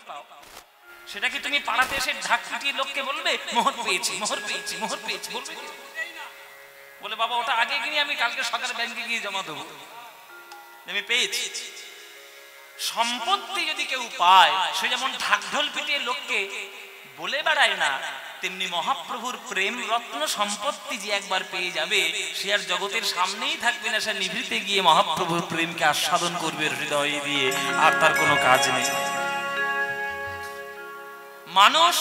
পাও। সেটা কি তুমি পাড়াতে এসে ঢাক পিটিয়ে লোককে বলবে মোহর পেয়েছি, মোহর পেয়েছি, মোহর পেয়েছি বলবে? বলে বাবা ওটা আগে গিয়ে আমি কালকে সকালে ব্যাংকে গিয়ে জমা দেবো, আমি পেয়েছি। সম্পত্তি যদি কেউ পায়, সে যেমন ঢাক ঢোল পিটিয়ে লোককে বলে বেড়ায় না, তেমনি মহাপ্রভুর প্রেম রত্ন সম্পত্তি যে একবার পেয়ে যাবে, সে আর জগতের সামনেই থাকবে না, সে নিভৃতে গিয়ে মহাপ্রভুর প্রেমকে আস্বাদন করবে হৃদয় দিয়ে, আর তার কোনো কাজ নেই। মানুষ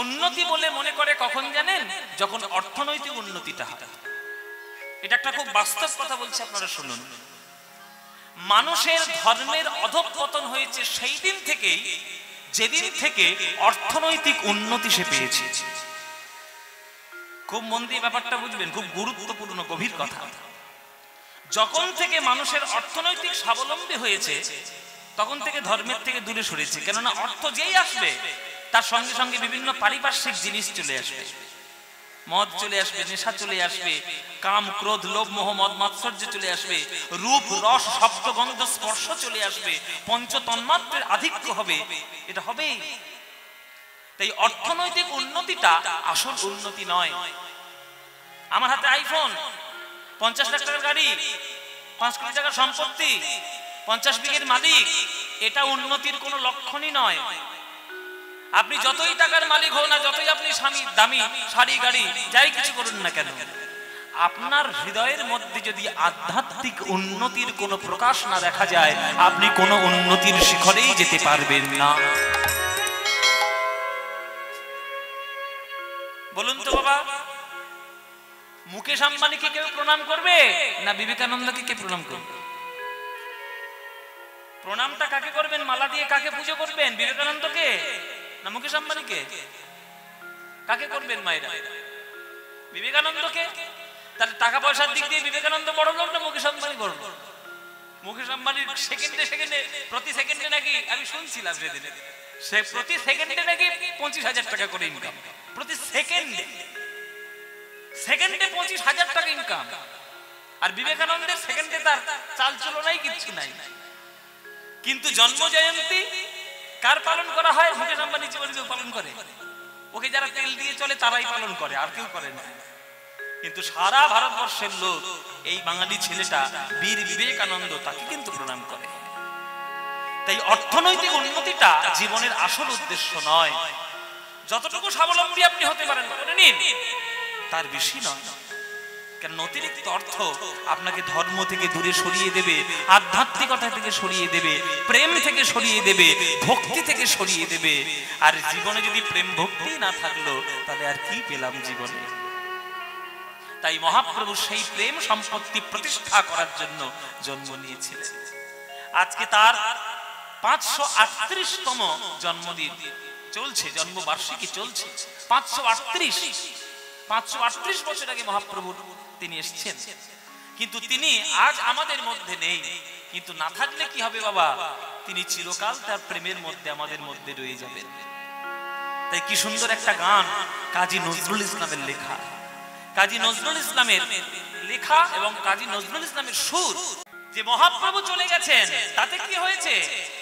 উন্নতি বলে মনে করে কখন জানেন? যখন অর্থনৈতিক উন্নতিটা হয়। এটা একটা খুব বাস্তব কথা বলছি, আপনারা শুনুন। মানুষের ধর্মের অধঃপতন হয়েছে সেই দিন থেকেই, যেদিন থেকে অর্থনৈতিক উন্নতি সে পেয়েছে। খুব মন দিয়ে ব্যাপারটা বুঝবেন, খুব গুরুত্বপূর্ণ গভীর কথা। যখন থেকে মানুষের অর্থনৈতিক স্বাবলম্বী হয়েছে, তখন থেকে ধর্মের থেকে দূরে সরেছে। কেননা অর্থ যেই আসবে, তার সঙ্গে সঙ্গে বিভিন্ন পারিপার্শ্বিক জিনিস চলে আসবে। মদ চলে আসবে, নেশা চলে আসবে, কাম ক্রোধ লোভ মোহ মদ মাৎসর্য চলে আসবে, রূপ রস শব্দ গন্ধ স্পর্শ চলে আসবে, পঞ্চ তন্মাত্রের আধিক্য হবে। এটা হবেই। তাই অর্থনৈতিক উন্নতিটা আসল উন্নতি নয়। আমার হাতে আইফোন, 50 লাখ টাকার গাড়ি, 5 কোটি টাকার সম্পত্তি, 50 বিঘের মালিক, এটা উন্নতির কোনো লক্ষণই নয়। আপনি যতই টাকার মালিক হন না, যতই আপনি স্বামী দামি শাড়ি গাড়ি যাই কিছু করুন না কেন, আপনার হৃদয়ের মধ্যে যদি আধ্যাত্মিক উন্নতির কোনো প্রকাশ না দেখা যায়, আপনি কোনো উন্নতির শিখরেই যেতে পারবেন না। বলুন তো বাবা, মুকেশ আম্বানিকে কেউ প্রণাম করবে না বিবেকানন্দকে কে প্রণাম করবে? প্রণামটা কাকে করবেন? মালা দিয়ে কাকে পুজো করবেন? বিবেকানন্দকে না মুকেশ আম্বানিকে? কাকে করবেন মায়েরা? বিবেকানন্দকে। তাহলে টাকা পয়সার দিক দিয়ে বিবেকানন্দ বড় লোক না মুকেশ আম্বানি বড় লোক? মুকেশ আম্বানির সেকেন্ডে সেকেন্ডে প্রতি সেকেন্ডে নাকি আমি শুনছিলাম সেদিন, সে প্রতি সেকেন্ডে নাকি 25,000 টাকা করে ইনকাম। প্রতি সেকেন্ডে সেকেন্ডে 25,000 টাকা ইনকাম। আর বিবেকানন্দের সেকেন্ডে তার চাল চলনাই কিচ্ছু নাই। কিন্তু জন্ম জয়ন্তী কার পালন করা হয়? মুকেশ আম্বানি জীবনে কেউ পালন করে? ওকে যারা তেল দিয়ে চলে তারাই পালন করে, আর কেউ করে না। কিন্তু সারা ভারতবর্ষের লোক এই বাঙালি ছেলেটা বীর বিবেকানন্দ, তাকে কিন্তু প্রণাম করে। তাই অর্থনৈতিক উন্নতিটা জীবনের আসল উদ্দেশ্য নয়। যতটুকু স্বাবলম্বী আপনি হতে পারেন করে নিন, তার বেশি নয়। কারণ অতিরিক্ত অর্থ আপনাকে ধর্ম থেকে দূরে সরিয়ে দেবে, আধ্যাত্মিকতা থেকে সরিয়ে দেবে, প্রেম থেকে সরিয়ে দেবে, ভক্তি থেকে সরিয়ে দেবে। আর জীবনে যদি প্রেম ভক্তি না থাকলো, তাহলে আর কি পেলাম জীবনে? তাই মহাপ্রভু সেই প্রেম সম্পত্তি প্রতিষ্ঠা করার জন্য জন্ম নিয়েছিলেন। আজকে তার 538তম জন্মদিন চলছে, জন্মবার্ষিকী চলছে। 538 বছর আগে মহাপ্রভু তিনি এসেছেন, কিন্তু তিনি আজ আমাদের মধ্যে নেই। কিন্তু না থাকলে কি হবে বাবা? তিনি চিরকাল তার প্রেমের মধ্যে আমাদের মধ্যে রয়ে যাবেন। তাই কি সুন্দর একটা গান কাজী নজরুল ইসলামের লেখা, কাজী নজরুল ইসলামের লেখা এবং কাজী নজরুল ইসলামের সুর। যে মহাপ্রভু চলে গেছেন, তাতে কি হয়েছে?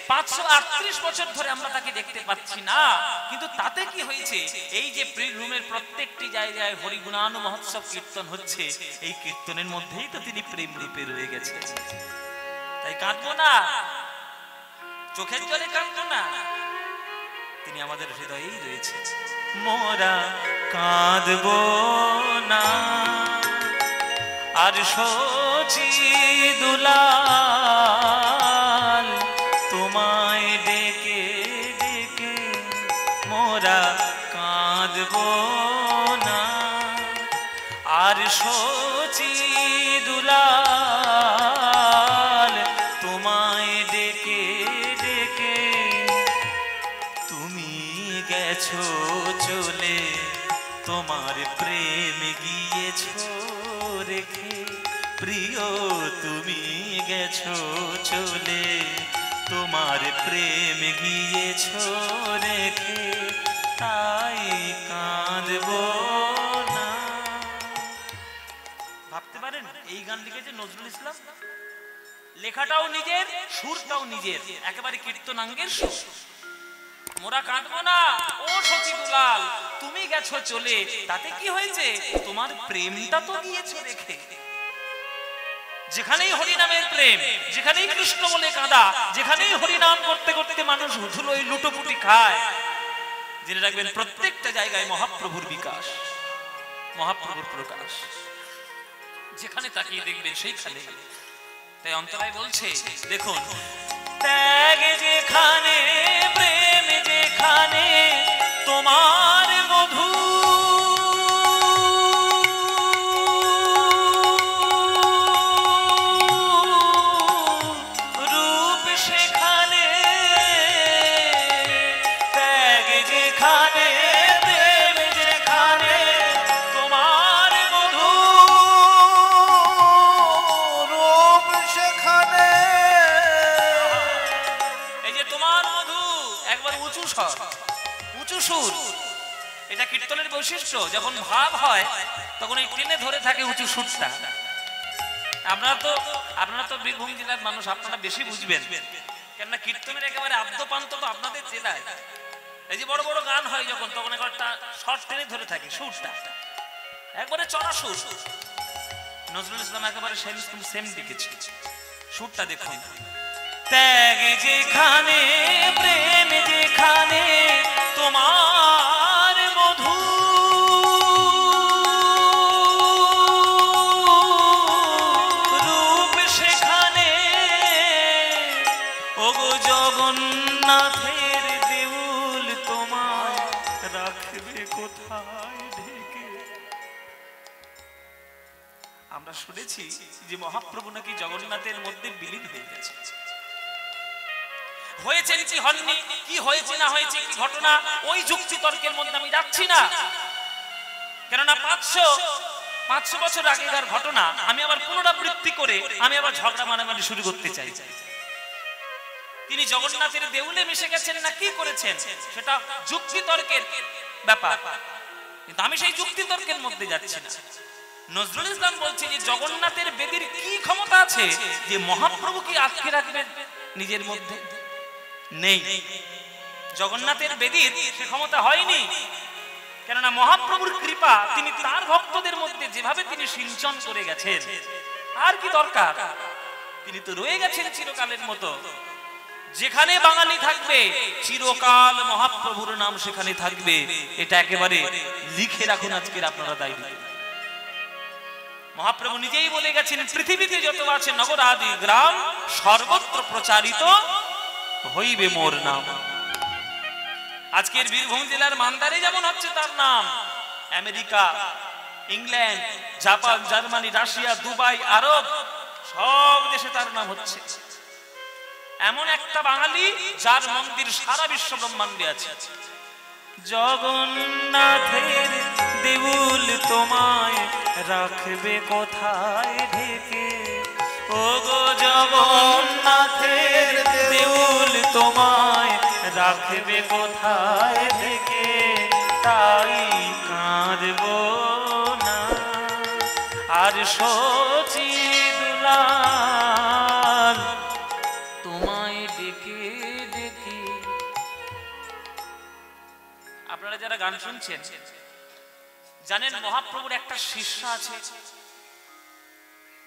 538 বছর ধরে আমরা তাকে দেখতে পাচ্ছি না, কিন্তু তাতে কি হয়েছে? এই যে প্রিরুমের প্রত্যেকটি জায়গায় হরিগুণানু মহোৎসব কীর্তন হচ্ছে, এই কীর্তনের মধ্যেই তো তিনি প্রেম রূপে রয়ে গেছেন। তাই কাঁদবো না, চোখের জলে কাঁদবো না, তিনি আমাদের হৃদয়েই রয়েছে। মোরা কাঁদবো না আর সচি দুলাল, তোমায় ডেকে ডেকে মোরা কাঁদবো না আর সচি দুলাল, তোমায় ডেকে ডেকে তুমি গেছো চলে, তোমার প্রেম গিয়েছো রেখে। প্রিয় তুমি গেছো চলে, তোমার প্রেম গিয়েছো রেখে, তাই কাঁদবো না। ভাবতে পারেন এই গান লিখেছে নজরুল ইসলাম। লেখাটাও নিজের, সুরটাও নিজের, একেবারে কীর্তনাঙ্গের সুর। মোরা কাঁদবো না। ও সখী দুলাল, তুমি গেছো চলে, তাতে কি হয়েছে? তোমার প্রেমটা তো গিয়েছো রেখে। যেখানেই হরিনামের প্রেম, যেখানেই কৃষ্ণ বলে কাঁদা, যেখানেই হরিনাম করতে করতে মানুষ ধুলোয় লুটোপুটি খায়, জেনে রাখবেন প্রত্যেকটা জায়গায় মহাপ্রভুর বিকাশ, মহাপ্রভুর প্রকাশ। যেখানে তাকিয়ে দেখবেন সেইখানে। তাই অন্তরায় বলছে, দেখুন, ত্যাগ যেখানে, প্রেম যেখানে, তোমার মধু রূপ সেখানে, ত্যাগ যেখানে, প্রেম যেখানে, তোমার মধু রূপ সেখানে। এই যে তোমার মধু, একবার উঁচু স্বর, উঁচু সুর, এটা কীর্তনের বৈশিষ্ট্য। যখন ভাব হয় তখন এই টেনে ধরে থাকে উঁচু সুরটা। আপনারা তো বীরভূম জেলার মানুষ, আপনারা বেশি বুঝবেন, কেননা কীর্তনের একেবারে আদ্যপান্ত তো আপনাদের জেলায়। এই যে বড় বড় গান হয় যখন, তখন একটা শর্ট টেনে ধরে থাকে সুরটা, একবারে চড়া সুর। নজরুল ইসলাম একেবারে সেম লিখেছে। সুরটা দেখুন, ত্যাগ যেখানে, প্রেম যেখানে, তোমার মধু রূপ সেখানে, ওগো জগন্নাথের দেউল তোমায় রাখবে কোথায় ঢেকে। আমরা শুনেছি যে মহাপ্রভু নাকি জগন্নাথের মধ্যে বিলীন হয়ে গেছে। হয়েছেন কি হননি, কি হয়েছে না হয়েছে, কি ঘটনা, ওই যুক্তি তর্কের মধ্যে আমি যাচ্ছি না। কেননা 500 বছর আগেকার ঘটনা আমি আবার পুনরাবৃত্তি করে আমি আবার ঝগড়া মারামারি শুরু করতে চাই। তিনি জগন্নাথের দেউলে মিশে গেছেন না কি করেছেন, সেটা যুক্তি তর্কের ব্যাপার, কিন্তু আমি সেই যুক্তি তর্কের মধ্যে যাচ্ছি না। নজরুল ইসলাম বলছে যে জগন্নাথের বেদির কি ক্ষমতা আছে যে মহাপ্রভুকে আটকে রাখবেন নিজের মধ্যে? নেই। জগন্নাথের বেদির সে ক্ষমতা হয়নি, কেননা মহাপ্রভুর কৃপা তিনি তার ভক্তদের মধ্যে যেভাবে তিনি সিঞ্চন করে গেছেন, আর কি দরকার? তিনি তো রয়ে গেছেন চিরকালের মতো। যেখানে বাঙালি থাকবে চিরকাল মহাপ্রভুর নাম সেখানে থাকবে, এটা একেবারে লিখে রাখুন আজকের আপনারা দায়ী। মহাপ্রভু নিজেই বলে গেছেন, পৃথিবীতে যত আছে নগর আদি গ্রাম, সর্বত্র প্রচারিত হইবে মোর নাম। আজকের বীরভূম জেলার মান্দারে যেমন হচ্ছে তার নাম, America, England, Japan, Germany, Russia, Dubai, Arab, সব দেশে তার নাম হচ্ছে। এমন একটা বাঙালি যার মন্দির সারা বিশ্ব ব্রহ্মাণ্ডে আছে। জগন্নাথের দেউল তোমায় রাখবে কোথায় ঢেকে, ওগো জগন্নাথের দেউল তোমায় রাখবে কোথায় ঢেকে, তাই কাঁদব না আর সচি দুলাল তোমায় ডেকে ডেকে। আপনারা যারা গান শুনছেন জানেন মহাপ্রভুর একটা শিষ্য আছে।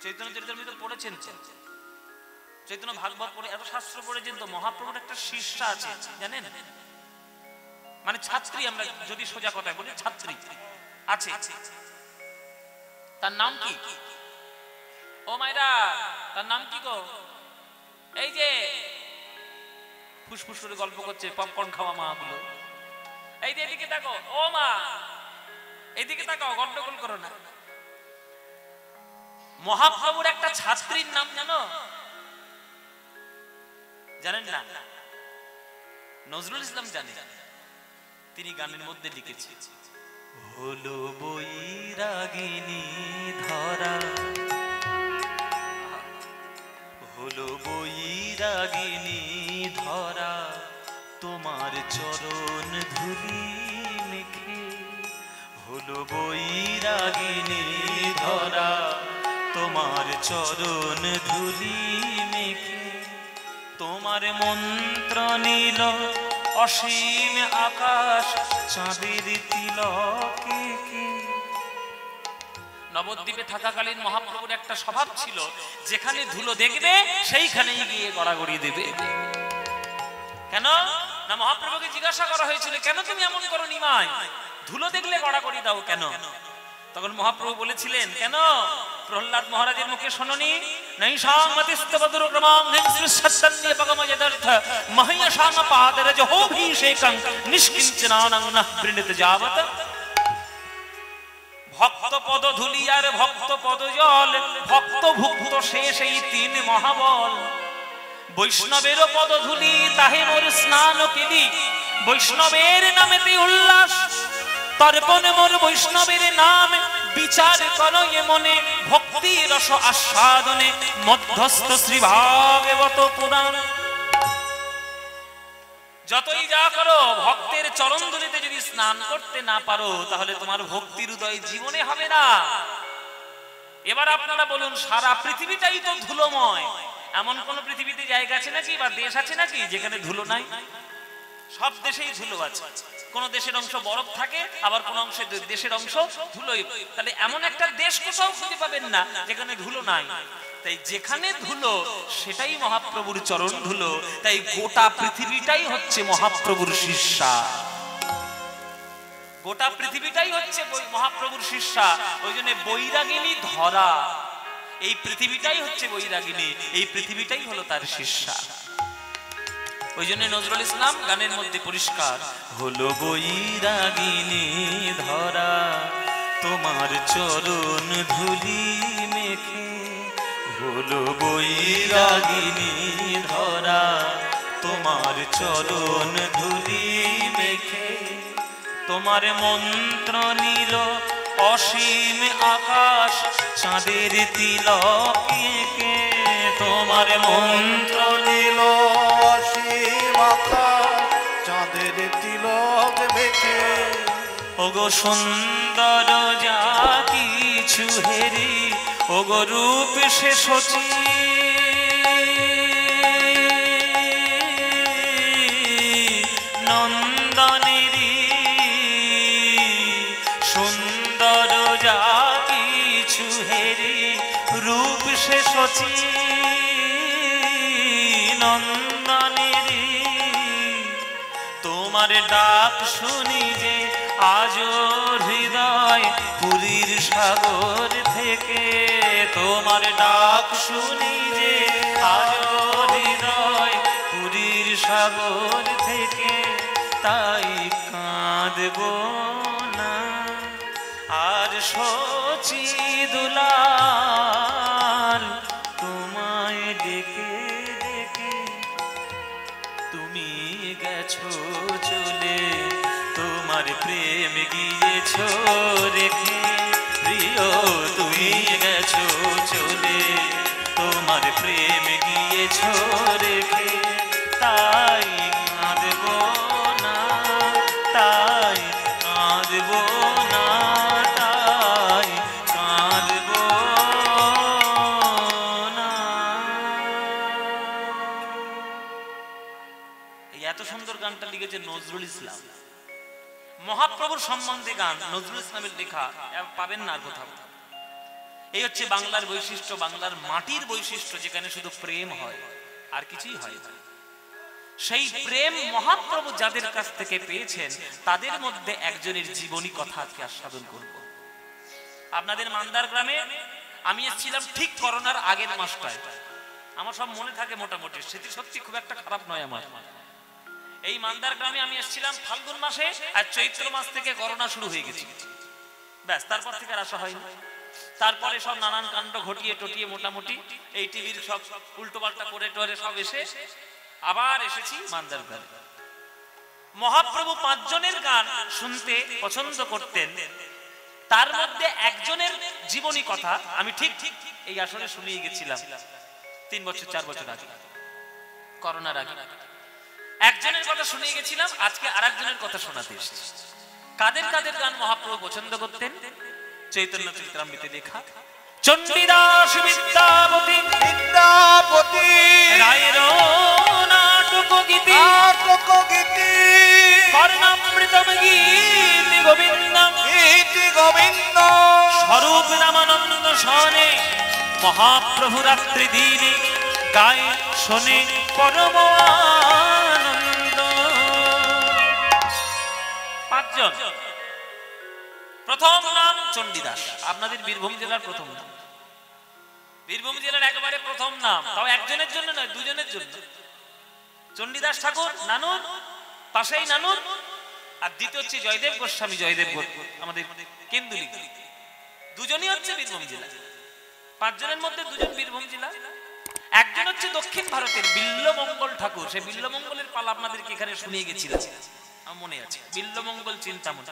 চৈতন্য চরিতামৃত পড়েছেন, চৈতন্য ভাগবত পড়ে, এত শাস্ত্র পড়েছেন, তো মহাপ্রভুর একটা শিষ্য আছে জানেন, মানে ছাত্রী, আমরা যদি সোজা কথা বলি ছাত্রী আছে। তার নাম কি? ও মাইরা, তার নাম কি গো? এই যে ফুসফুস করে গল্প করছে, পপকর্ন খাওয়া মা গুলো, এই যে এদিকে দেখো, ও মা এদিকে তাকাও, গন্ডগোল করো না। মহাপ্রভুর একটা ছাত্রীর নাম জানো? জানেন না? নজরুল ইসলাম জানে, তিনি গানের মধ্যে লিখেছে, হলো বৈরাগিনী ধরা, হলো বৈরাগিনী ধরা, তোমার চরণ ধুলি মেখে, হলো বৈরাগিনী ধরা, তোমার চরণ ধুলি মেখে, তোমার মন্ত্র নীল অসীম আকাশ চাঁদের তিলকে কে। নবদ্বীপে থাকাকালীন মহাপ্রভুর একটা স্বভাব ছিল, যেখানে ধুলো দেখবে সেইখানেই গিয়ে গড়াগড়ি দেবে। কেন না, মহাপ্রভুকে জিজ্ঞাসা করা হয়েছিল, কেন তুমি এমন করো নিমাই, ধুলো দেখলে গড়াগড়ি দাও কেন? তখন মহাপ্রভু বলেছিলেন, কেন প্রহ্লাদ মহারাজের মুখে শোনোনি, নৈষাং মতিস্তবদুর ক্রমাং হিংস্রসত্তন্য পগমযদর্থ মহ্যসাং পাদরজহোভিষেকং নিষ্কিঞ্চনানং নঃ বৃণীত যাবত। ভক্ত পদ ধুলি আর ভক্ত পদ জল, ভক্ত ভুক্ত শেষ এই তিন মহাবল। বৈষ্ণবের পদ ধুলি তাহে মোর স্নান কেলি, বৈষ্ণবের নামেতে উল্লাস তর্পণ মোর বৈষ্ণবের নাম। বিচার করো এ মনে ভক্তি রস আস্বাদনে, মধ্যস্থ শ্রী ভাগবত পুরাণ। যতই যা করো ভক্তের চরণ ধুলিতে যদি স্নান করতে না পারো, তাহলে তোমার ভক্তির উদয় জীবনে হবে না। এবার আপনারা বলুন, সারা পৃথিবীটাই তো ধুলোময়, এমন কোন পৃথিবীতে জায়গা আছে নাকি বা দেশ আছে নাকি যেখানে ধুলো নাই? সব দেশেই ধুলো আছে। কোন দেশের অংশ বরফ থাকে, আবার কোন অংশে দেশের অংশ ধুলোই। তাহলে এমন একটা দেশ কোথাও খুঁজে পাবেন না যেখানে ধুলো নাই। তাই যেখানে ধুলো সেটাই মহাপ্রভুর চরণ ধুলো। তাই গোটা পৃথিবীটাই হচ্ছে মহাপ্রভুর শিষ্যা, গোটা পৃথিবীটাই হচ্ছে মহাপ্রভুর শিষ্যা। ওই জন্য বৈরাগিনী ধরা, এই পৃথিবীটাই হচ্ছে বৈরাগিনী, এই পৃথিবীটাই হলো তার শিষ্যা। ওই জন্য নজরুল ইসলাম গানের মধ্যে পরিষ্কার, হলো বৈরাগিনী ধরা তোমার চরণ ধুলি মেখে। হলো বৈরাগিনী ধরা তোমার চরণ ধুলি মেখে। তোমার মন্ত্র নীল অসীম আকাশ চাঁদের তিলকে কে। তোমার মন্ত্র নীল অসীম আকাশ চাঁদের তিলক মেখে। ওগো সুন্দর যা কিছু হেরি, ওগো রূপ সে সচি। নন্দনেরি সুন্দর যা কিছু হেরি, রূপ সে সচি। নন্দনেরি তোমার ডাক শুনি যে আজ হৃদয় পুরীর সাগর থেকে। তোমার ডাক শুনি যে আজ হৃদয় পুরীর সাগর থেকে। তাই কাঁদব না আর সচি দুলাল, তোমায় ডেকে ডেকে তুমি গেছো চলে। তোমার প্রেম গিয়েছো রেখে প্রিয়, তুমি গেছো চলে। তোমার প্রেম গিয়েছো রেখে। তাই কাঁদব না, তাই কাঁদব না, তাই কাঁদব না। এই এত সুন্দর গানটা লিখেছে নজরুল ইসলাম। মহাপ্রভুর সম্বন্ধে গান নজরুল ইসলামের লেখা, পাবেন না কোথাও। এই হচ্ছে বাংলার বৈশিষ্ট্য, বাংলার মাটির বৈশিষ্ট্য, যেখানে শুধু প্রেম হয় আর কিছুই হয় না। সেই প্রেম মহাপ্রভু যাদের কাছ থেকে পেয়েছেন, তাদের মধ্যে একজনের জীবনী কথা আজকে আস্বাদন করব। আপনাদের মান্দার গ্রামে আমি এসেছিলাম ঠিক করোনার আগের মাসটায়। আমার সব মনে থাকে মোটামুটি, স্মৃতি সত্যি খুব একটা খারাপ নয় আমার। এই মান্দার গ্রামে আমি এসেছিলাম ফাল্গুন মাসে, আর চৈত্র মাস থেকে করোনা শুরু হয়ে গেছে। ব্যাস, তারপর থেকে আর আসা হয়নি। তারপরে সব নানান কাণ্ড ঘটিয়ে টটিয়ে মোটামুটি এই টিভির সব উল্টো পাল্টা করে টরে সব এসে আবার এসেছি মান্দার গ্রামে। মহাপ্রভু 5 জনের গান শুনতে পছন্দ করতেন। তার মধ্যে একজনের জীবনী কথা আমি ঠিক এই আসরে শুনিয়ে গেছিলাম 3 বছর 4 বছর আগে, করোনার আগে। একজনের কথা শুনিয়ে গেছিলাম, আজকে আরেকজনের কথা শোনাতে এসেছি। কাদের কাদের গান মহাপ্রভু পছন্দ করতেন? চৈতন্য চরিতামৃতে লেখা, চণ্ডীদাস বিদ্যাপতি রায়ের নাটক গীতি কীর্তন গীতি গোবিন্দ গীতি গোবিন্দ স্বরূপ রামানন্দ শোনে মহাপ্রভু রাত্রি দিনে গায় শোনে পরম আনন্দ। পাঁচজন। প্রথম নাম চণ্ডীদাস, আপনাদের বীরভূম জেলার প্রথম নাম, বীরভূম জেলার একেবারে প্রথম নাম, তাও একজনের জন্য নয়, দুজনের জন্য। চণ্ডীদাস ঠাকুর নানুর পাশেই নানুর, আর দ্বিতীয় হচ্ছে জয়দেব গোস্বামী, জয়দেব আমাদের কেন্দুলি, দুজনই হচ্ছে বীরভূম জেলা। পাঁচজনের মধ্যে দুজন বীরভূম জেলা, একজন হচ্ছে দক্ষিণ ভারতের বিল্লমঙ্গল ঠাকুর। সেই বিল্লমঙ্গলের পালা আপনাদেরকে এখানে শুনিয়ে গেছিলাম, আমার মনে আছে। বিল্লমঙ্গল চিন্তামণ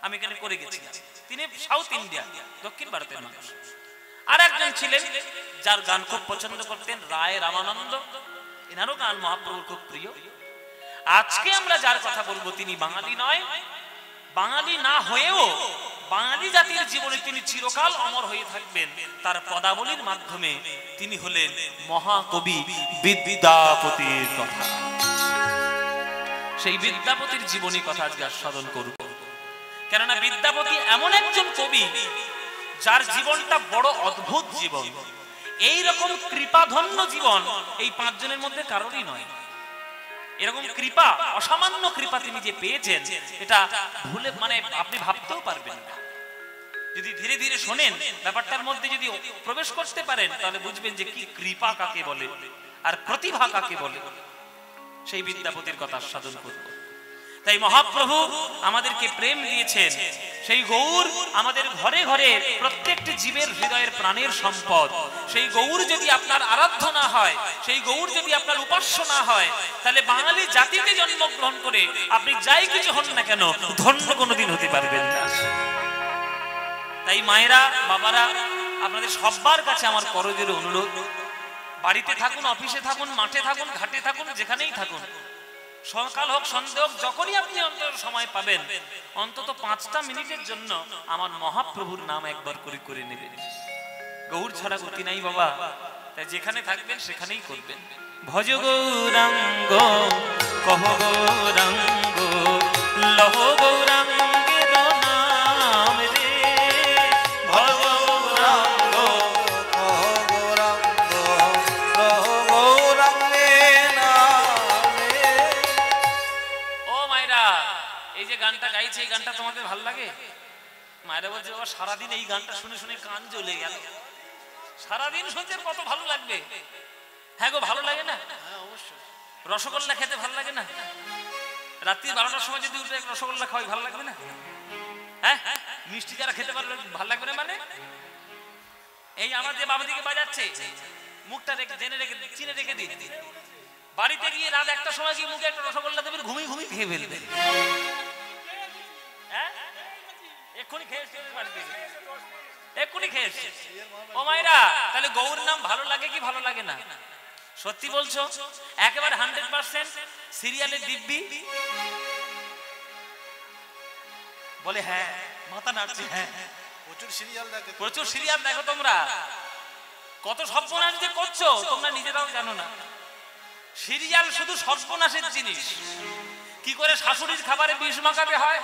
আমি এখানে করে গেছিলাম। তিনি সাউথ ইন্ডিয়া, দক্ষিণ ভারতের মানুষ। আর একজন ছিলেন যার গান খুব পছন্দ করতেন, রায় রামানন্দ, এনারও গান মহাপ্রভুর খুব প্রিয়। আজকে আমরা যার কথা বলবো তিনি বাঙালি নয়, বাঙালি না হয়েও বাঙালি জাতির জীবনে তিনি চিরকাল অমর হয়ে থাকবেন তার পদাবলীর মাধ্যমে। তিনি হলেন মহাকবি বিদ্যাপতির কথা। সেই বিদ্যাপতির জীবনী কথা আজকে আস্বাদন করব, কেননা বিদ্যাপতি এমন একজন কবি যার জীবনটা বড় অদ্ভুত জীবন। এই রকম কৃপাধন্য জীবন এই পাঁচজনের মধ্যে কারোরই নয়। এরকম কৃপা, অসামান্য কৃপা তিনি যে পেয়েছেন, এটা ভুলে মানে আপনি ভাবতেও পারবেন না। যদি ধীরে ধীরে শোনেন, ব্যাপারটার মধ্যে যদি প্রবেশ করতে পারেন, তাহলে বুঝবেন যে কি কৃপা কাকে বলে আর প্রতিভা কাকে বলে। সেই বিদ্যাপতির কথা আস্বাদন করব। তাই মহাপ্রভু আমাদেরকে প্রেম দিয়েছেন, সেই গৌর আমাদের ঘরে ঘরে প্রত্যেকটি জীবের হৃদয়ের প্রাণের সম্পদ। সেই গৌর যদি আপনার আরাধ্য না হয়, সেই গৌর যদি আপনার উপাস্য না হয়, তাহলে বাঙালি জাতিতে জন্মগ্রহণ করে আপনি যাই কিছু হন না কেন, ধন্য কোনোদিন হতে পারবেন না। তাই মায়েরা, বাবারা, আপনাদের সবার কাছে আমার করজোড়ে অনুরোধ, বাড়িতে থাকুন, অফিসে থাকুন, মাঠে থাকুন, ঘাটে থাকুন, যেখানেই থাকুন, সকাল হোক সন্ধ্যা হোক, যখনই আপনি অন্তত সময় পাবেন, অন্তত 5টা মিনিটের জন্য আমার মহাপ্রভুর নাম একবার করে করে নেবেন। গৌর ছাড়া গতি নাই বাবা, তাই যেখানে থাকবেন সেখানেই করবেন। ভজ গৌরাঙ্গ কহ গৌরাঙ্গ লহ গৌরাঙ্গের নাম রে, ভজ গৌরাঙ্গ কহ গৌরাঙ্গ কহ গৌরাঙ্গের নামে। ও মায়েরা, এই যে গানটা গাইছে, এই গানটা তোমাদের ভালো লাগে? মায়েরা বলছে বাবা সারাদিন এই গানটা শুনে শুনে কান জ্বলে গেল, সারাদিন শুনতে কত ভালো লাগবে। হ্যাঁ গো, ভালো লাগে না? রসগোল্লা খেতে ভালো লাগে না? রাত্রি 12টার সময় যদি উঠে রসগোল্লা খাওয়াই ভালো লাগবে না? হ্যাঁ, মিষ্টি যারা খেতে পারবে ভালো লাগবে না মানে? এই আমার যে বাবা দিকে বাজাচ্ছে, মুখটা জেনে রেখে চিনে রেখে দিন। বাড়িতে গিয়ে রাত 1টার সময় গিয়ে মুখে একটা রসগোল্লা দেবেন, ঘুমিয়ে ঘুমিয়ে খেয়ে ফেলবে। হ্যাঁ, এক্ষুনি খেয়ে এক্ষুনি খেয়ে। ও মায়েরা, তাহলে গৌর নাম ভালো লাগে কি ভালো লাগে না? সত্যি বলছো? একেবারে 100% সিরিয়ালের দিব্যি বলে হ্যাঁ, মাথা নাড়ছে। হ্যাঁ, প্রচুর সিরিয়াল দেখে, প্রচুর সিরিয়াল দেখো তোমরা। কত সর্বনাশ যে করছো তোমরা নিজেরাও জানো না। সিরিয়াল শুধু সর্বনাশের জিনিস। কি করে শাশুড়ির খাবারে বিষ মাখাতে হয়,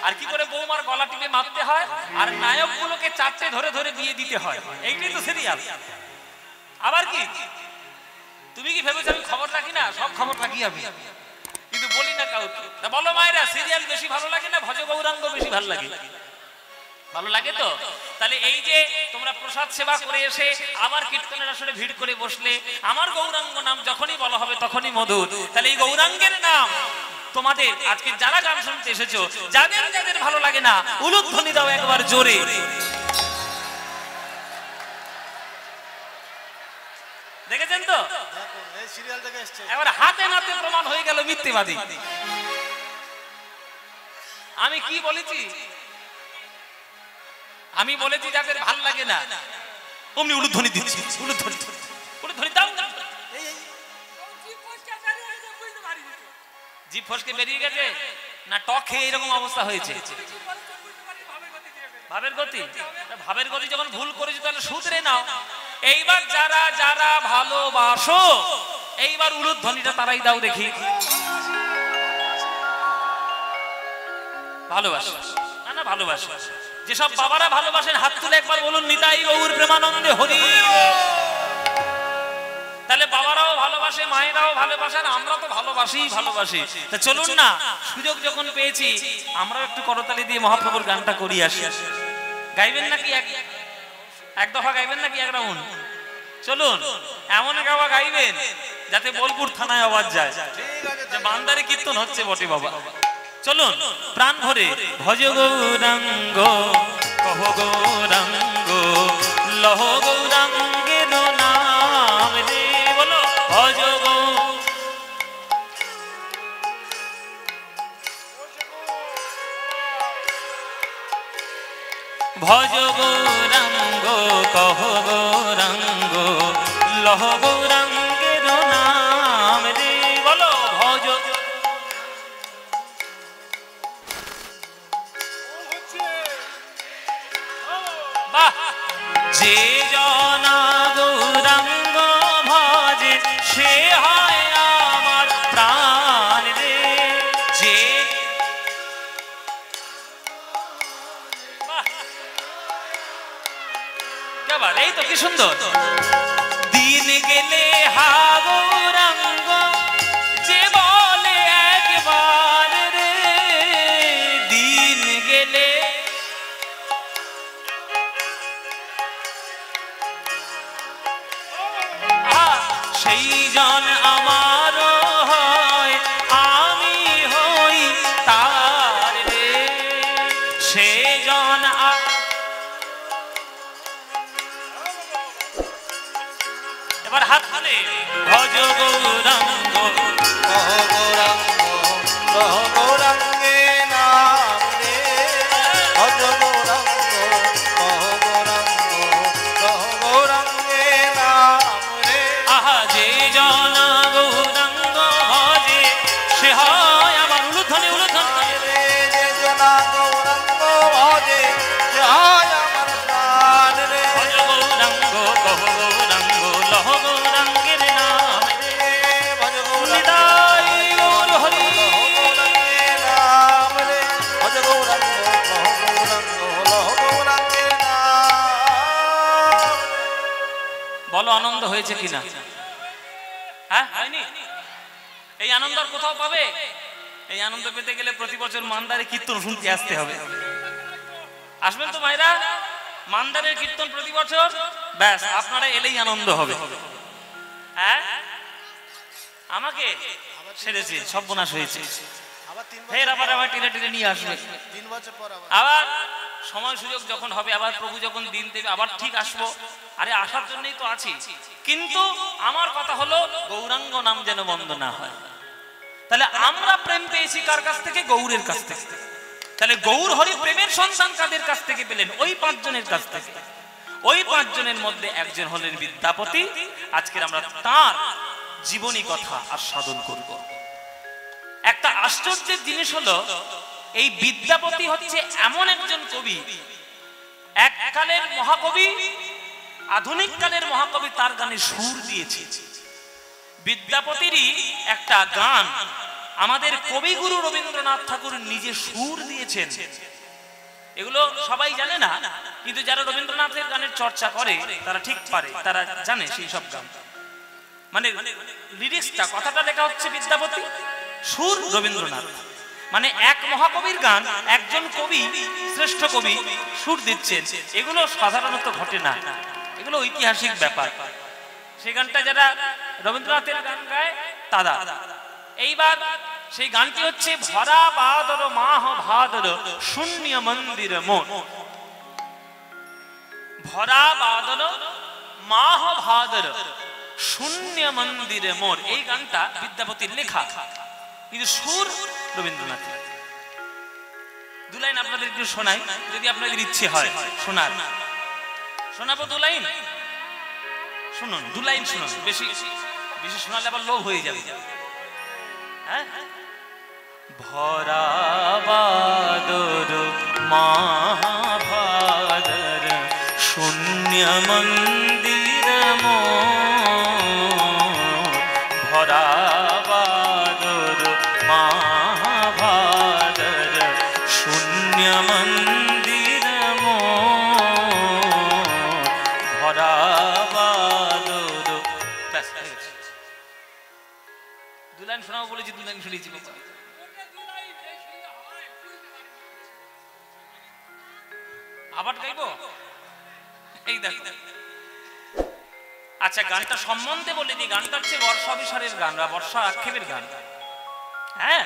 আর কি করে বৌমার গলা টিপে মারতে হয়, আর নায়কগুলোকে 4টে ধরে ধরে বিয়ে দিতে হয়, এইটাই তো সিরিয়াল। আবার কি তুমি কি ভেবেছো আমি খবর রাখি না? সব খবর রাখি আমি, কিন্তু বলি না কাউকে। তা বলো মায়েরা, সিরিয়াল বেশি ভালো লাগে না ভজ গৌরাঙ্গ বেশি ভালো লাগে? ভালো লাগে তো। তাহলে এই যে তোমরা প্রসাদ সেবা করে এসে আবার কীর্তনের আসরে ভিড় করে বসলে, আমার গৌরাঙ্গ নাম যখনই বলা হবে তখনই মধুর। তাহলে এই গৌরাঙ্গের নাম তোমাদের আজকে যারা গান শুনতে এসেছো, যাদের যাদের ভালো লাগে না, উলুধ্বনি দাও একবার জোরে। দেখেছেন তো? এই সিরিয়াল থেকে এসেছে, এবার হাতে নাতে প্রমাণ হয়ে গেল মিথ্যেবাদী। আমি কি বলেছি? আমি বলেছি যাদের ভাল লাগে না অমনি উলুধ্বনি দিচ্ছি, উলুধ্বনি উলুধ্বনি দাও। জিভ ফসকে বেরিয়ে গেছে না টক খেয়ে এরকম অবস্থা হয়েছে? ভাবের গতি, ভাবের গতি যখন ভুল করেছি তাহলে শুধরে নাও। এইবার যারা যারা ভালোবাসো, এইবার উলুধ্বনিটা তারাই দাও দেখি। ভালোবাসে না? না ভালোবাসে। যেসব বাবারা ভালোবাসেন হাত তুলে একবার বলুন নিতাই গৌর প্রেমানন্দে হরি। তাহলে বাবারাও ভালোবাসে, মায়েরাও ভালোবাসে, আর আমরা তো ভালোবাসি। তা চলুন না, সুযোগ যখন পেয়েছি আমরাও একটু করতালি দিয়ে মহাপ্রভুর গানটা করি আসি। গাইবেন নাকি এক দফা গাইবেন নাকি এক রাউন্ড? চলুন এমন গাওয়া গাইবেন যাতে বোলপুর থানায় আওয়াজ যায় যে বান্দারে কীর্তন হচ্ছে বটে বাবা। চলুন প্রাণ ভরে ভজ গৌরাঙ্গ কহ গৌরাঙ্গ লহ গৌরাঙ্গের নাম রে, বলো ভজ ভজ গৌরাঙ্গ কহ গৌরাঙ্গ লহ গৌরাঙ্গের নাম রে, বলো ভজ। বাহ! যে জনা গৌরাঙ্গ ভজে সে হয় আমার প্রাণ রে, যে এই তো কি সুন্দর। দিন গেলে হা গৌরাঙ্গ যে বলে একবার রে, দিন গেলে সেই জন আমার হয় আমি হই তার রে, সে জন এবার হাত তুলে ভজ গৌরাঙ্গ কহ গৌরাঙ্গ কহ গৌরাঙ্গে নাম রে, ভজ গৌরাঙ্গ কহ গৌরাঙ্গ কহ গৌরাঙ্গে নাম রে। আহা যে জনা গৌরাঙ্গ ভজে সে হয় আমার উলুধ্বনি রে, যে জনা গৌরাঙ্গ ভজে সে হয় আমার প্রাণ রে, ভজ গৌরাঙ্গ কহ গৌরাঙ্গ লহ গৌরাঙ্গের নাম রে, ভজ নিতাই গৌর হরি। গৌরাঙ্গে নাম রে, ভজ গৌরাঙ্গ কহ গৌরাঙ্গ লহ গৌরাঙ্গে নাম রে। বলো আনন্দ হয়েছে কিনা? হ্যাঁ হয়নি? এই আনন্দ আর কোথাও পাবে? এই আনন্দ পেতে গেলে প্রতি বছর মান্দারে কীর্তন শুনতে আসতে হবে। আসবেন তো মায়েরা? মান্দারের কীর্তন প্রতি বছর, ব্যাস আপনারা এলেই আনন্দ হবে। হ্যাঁ আমাকে ছেড়েছে, সর্বনাশ হয়েছে, আবার 3 ফের আবার টেনে টেনে নিয়ে আসবে। 3 বছর পর আবার সময় সুযোগ যখন হবে, আবার প্রভু যখন দিন দেবে আবার ঠিক আসবো। আরে আসার জন্যই তো আছি, কিন্তু আমার কথা হলো গৌরাঙ্গ নাম যেন বন্ধ না হয়। তাহলে আমরা প্রেম পেয়েছি কার কাছ থেকে? গৌরের কাছ থেকে। তাহলে গৌর হরি প্রেমের সন্তান কাদের কাছ থেকে পেলেন? ওই 5 জনের কাছ থেকে। ওই 5 জনের মধ্যে একজন হলেন বিদ্যাপতি। আজকের আমরা তার জীবনী কথা আস্বাদন করব। একটা আশ্চর্যের জিনিস হলো এই বিদ্যাপতি হচ্ছে এমন একজন কবি, এককালের মহাকবি, আধুনিক কালের মহাকবি, তার গানে সুর দিয়েছে। বিদ্যাপতিরই একটা গান আমাদের কবিগুরু রবীন্দ্রনাথ ঠাকুর নিজে সুর দিয়েছেন। এগুলো সবাই জানে না, কিন্তু যারা রবীন্দ্রনাথের গানের চর্চা করে তারা ঠিক পারে, তারা জানে সেই সব গান। মানে লিরিক্সটা, কথাটা লেখা হচ্ছে বিদ্যাপতি, সুর রবীন্দ্রনাথ। মানে এক মহাকবির গান একজন কবি, শ্রেষ্ঠ কবি সুর দিচ্ছেন। এগুলো সাধারণত ঘটে না, এগুলো ঐতিহাসিক ব্যাপার। সেই গানটা যারা রবীন্দ্রনাথের গান গায় তারা। এইবার সেই গানটি হচ্ছে ভরা বাদর মাহ ভাদর শূন্য মন্দির মন। ভরা বাদর মাহ ভাদর শূন্য মন্দিরে মোর, এই গানটা বিদ্যাপতির লেখা, কিন্তু সুর রবীন্দ্রনাথ। 2 লাইন আপনাদের একটু শোনাই, যদি আপনাদের ইচ্ছে হয় শোনার। শোনাবো 2 লাইন, শুনুন 2 লাইন শুনুন, বেশি বেশি শোনালে আবার লোভ হয়ে যাবে। হ্যাঁ, ভরা বাদর মহাভাদর শূন্য মন্দির ভরা বাদর মহাভাদর শূন্য দিয়েছি বাবা। আবার গাইবো? এই দেখো, আচ্ছা গানটা সম্বন্ধে বলে দিই, গানটা হচ্ছে বর্ষা অভিসারের গান বা বর্ষা আক্ষেপের গান। হ্যাঁ,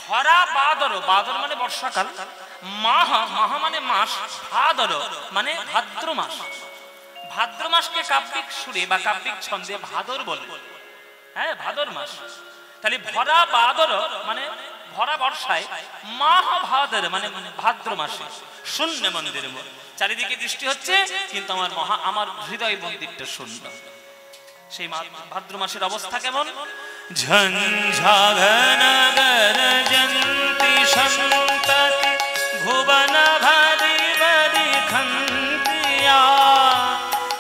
ভরা বাদর, বাদর মানে বর্ষাকাল, মাহা, মাহা মানে মাস, ভাদর মানে ভাদ্র মাস। ভাদ্র মাসকে কাব্যিক সুরে বা কাব্যিক ছন্দে ভাদর বলে। হ্যাঁ, ভাদর মাস। তাহলে ভরা বাদর মানে ভরা বর্ষায়, মাহা ভাদর মানে ভাদ্র মাসে শূন্য মন্দিরে চারিদিকে বৃষ্টি হচ্ছে, কিন্তু আমার হৃদয় মন্দিরটা শূন্য। সেই ভাদ্র মাসের অবস্থা কেমন? ঝঞ্ঝাঘন গরজন্তি সন্ততি ভুবন ভারি ভারি খন্তিয়া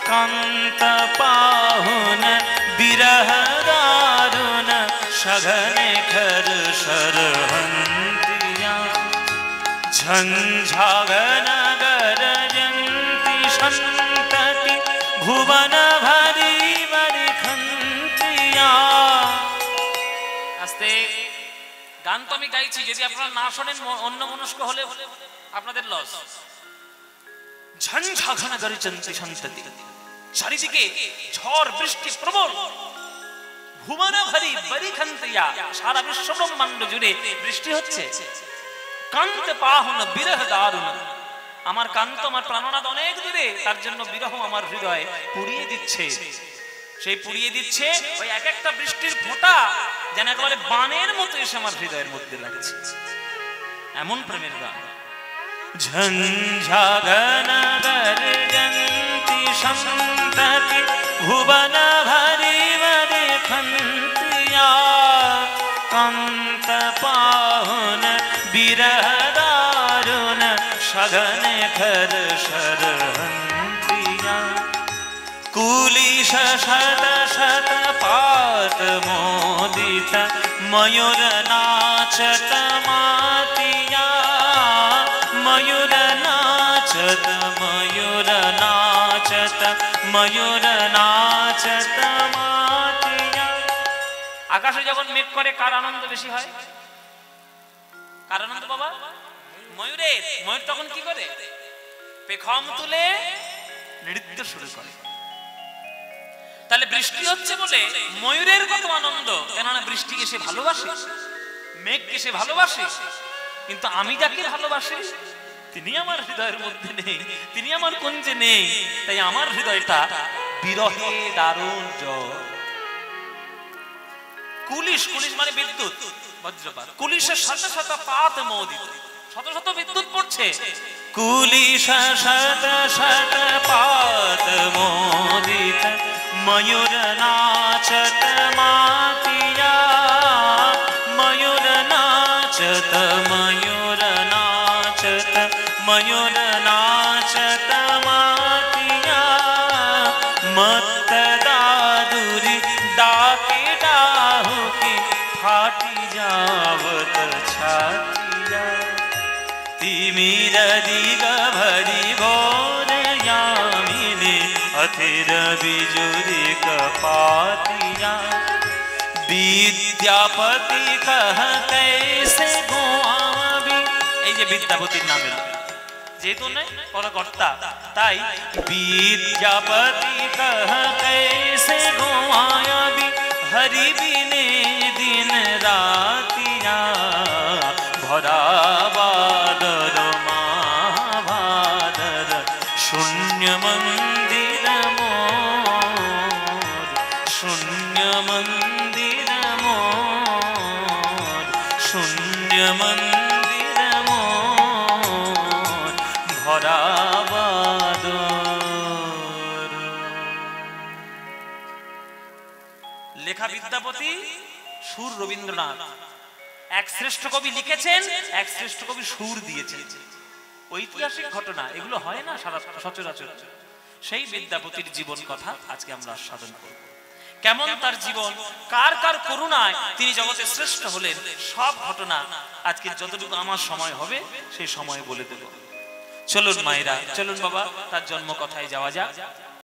কান্ত পাহুন বিরহ দারুণ সঘনে খর সরহন্তিয়া। ঝঞ্ঝাঘন গরজন্তি সন্ততি ভুবন ভারি ভারি খন্তিয়া। আস্তে গান তো আমি গাইছি, যদি আপনারা না শোনেন অন্য মনস্ক হলে আপনাদের লস। ঝঞ্ঝাঘন গরজন্তি সন্ততি, চারিদিকে ঝড় বৃষ্টি প্রবল, ভুবন ভারি ভারি খন্তিয়া, সারা বিশ্ব ব্রহ্মাণ্ড জুড়ে বৃষ্টি হচ্ছে। কান্ত পাহুন বিরহ দারুণ, আমার কান্ত, আমার প্রাণনাথ অনেক দূরে, তার জন্য বিরহ আমার হৃদয় পুড়িয়ে দিচ্ছে। সেই পুড়িয়ে দিচ্ছে ওই এক একটা বৃষ্টির ফোঁটা যেন একেবারে বানের মতো এসে আমার হৃদয়ের মধ্যে লাগছে, এমন প্রেমের গান। ঝঞ্ঝাঘন গরজন্তি সন্ততি ভুবন ভারি ভারি খন্তিয়া কান্ত পাহুন বিরহ দারুণ সঘনে খর সরহন্তিয়া। কুলিশ শত শত পাত মোদিত ময়ূর নাচত মাতিয়া, ময়ূর নাচত ময়ূর নাচত ময়ূর নাচত মাতিয়া। আকাশে যখন মেঘ করে কার আনন্দ বেশি হয়? কার আনন্দ বাবা? ময়ূরের। ময়ূর তখন কি করে? পেখম তুলে নৃত্য শুরু করে। তাহলে বৃষ্টি হচ্ছে বলে ময়ূরের কত আনন্দ, কেননা বৃষ্টিকে সে ভালোবাসে, মেঘকে সে ভালোবাসে। কিন্তু আমি যাকে ভালোবাসি তিনি আমার হৃদয়ের মধ্যে নেই, তিনি আমার কুঞ্জে নেই, তাই আমার হৃদয়টা বিরহে দারুণ জ্বর। কুলিশ, কুলিশ মানে বিদ্যুৎ, বজ্রপাত। কুলিশের শত শত পাত মোদিত, শত শত বিদ্যুৎ পড়ছে। কুলিশ শত শত পাত মোদিত ময়ূর নাচত মাতিয়া, ময়ূর নাচত ময়ূর নাচত ময়ূর নাচত মাতিয়া। মত্ত দাদুরি ডাকে ডাহুকি ফাটি যাবত ছাতিয়া। তিমির দিগ ভরি ভোর यामिनी अथिर बिजुरी कपातिया। विद्यापति कह कैसे गोआवी, এই যে বিদ্যাপতির নামে যেহেতু নেই পরকর্তা, তাই विद्यापति कह कैसे गोआवी हरि बिने दिन रातिया। भरा बादल महाभादर शून्य मंदिर मोर, शून्य मंदिर मोर, शून्य मंदिर मोर भरा बादल। लेखा विद्यापति, সুর রবীন্দ্রনাথ। এক শ্রেষ্ঠ কবি লিখেছেন, এক শ্রেষ্ঠ কবি সুর দিয়েছেন। ঐতিহাসিক ঘটনা এগুলো হয় না সারা সচরাচর। সেই বিদ্যাপতির জীবন কথা আজকে আমরা আস্বাদন করব। কেমন তার জীবন, কার কার করুণায় তিনি জগতে শ্রেষ্ঠ হলেন, সব ঘটনা আজকে যতটুকু আমার সময় হবে সেই সময় বলে দেব। চলুন মায়েরা, চলুন বাবা, তার জন্ম কথায় যাওয়া যাক।